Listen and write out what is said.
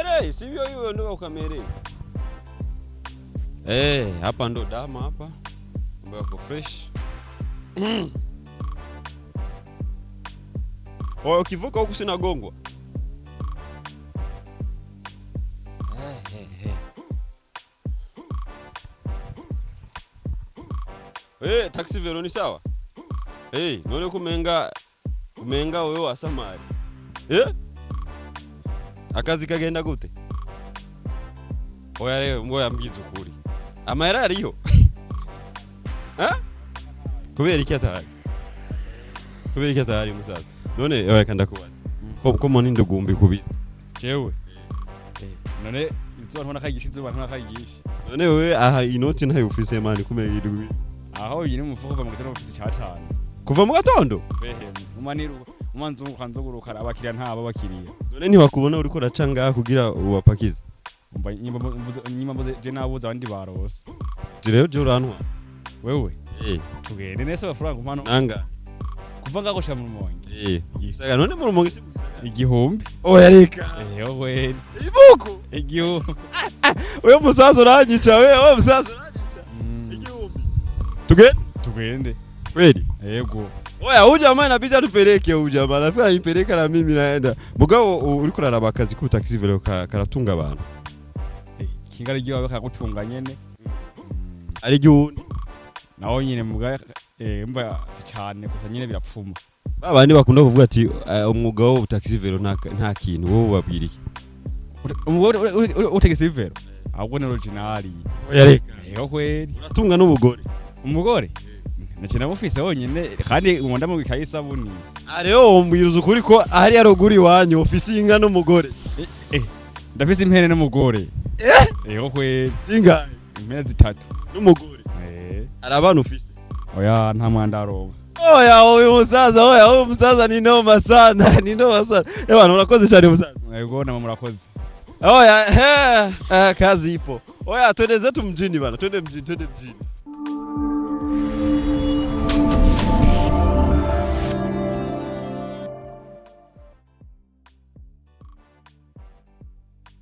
Hey, sivyo hiyo ndio ukamere. Hapa ndo dama hapa. Mambo yako fresh. Ukivuka huku sina gongwa. Taxi vero ni sawa? None kumenga wewe asamari. Akazi kagenda gute? Oya rero ngo yambwiza ukuri. Amahera ariyo. Kubera iki atari? Kubera iki atari musaza? None oya kanda kubaza. Ko moni ndugumbi kubiza. Jewe. None izo ntona kagishize ntona kagishi. None wewe aha inoti ntayo ufise mani kumera idugwi. Aho yini mufuko va mu gitondo ufise cyatanu. Kuva mu gatondo? Umaniru umanzungu kanzogurukara abakiriya ntaba bakiriye. None ntiwakubona uriko racanga kugira ubapakize. Nyima mboze je nabuza abandi barose. Direo je urantwa. Wewe? Tugende nese bafaranga umano. Nanga. Kuva ngakosha mu rumonge. Isaga none mu rumonge sibuza. Igihumbi. Oya reka. Yowe. Ibuku. Igihumbi. Wewe musaza uranyica wewe musaza uranyica. Igihumbi. Tugende. Kweli? Yego. Oya huyu jamaa inabidi atupeleke huyu jamaa. Nafika nipeleka na mimi naenda. Mugabo uriko raraba akazi ku taxi velo karatunga abantu. Kingara giye bakagutunga nyene. Ari gihundi. Naho nyine muga mba si cyane gusa nyine birapfuma. Babandi bakunda kuvuga ati umwuga wo taxi velo nta kintu wowe ubabwira iki? Taxi velo ahubwo ni originali. Oya reka. Yo kweli. Uratunga n'umugore. Umugore? Nakina mufise honyine kandi umonda mu bikaye sabuni. Areo mbwiruza ukuri ko ari yaroguri wanyu ofisi inga n'umugore. Ndafise impene n'umugore. Yo kweli. Zingahe? Impene zitatu. N'umugore. Arabana ufise. Oya nta mwanda aronga. Oya uyu musaza ni noma sana. Ni noma sana. Bana urakoze cyane musaza. Yego na murakoze. Oya kazi ipo. Oya twende zetu mjini bana. Twende mjini.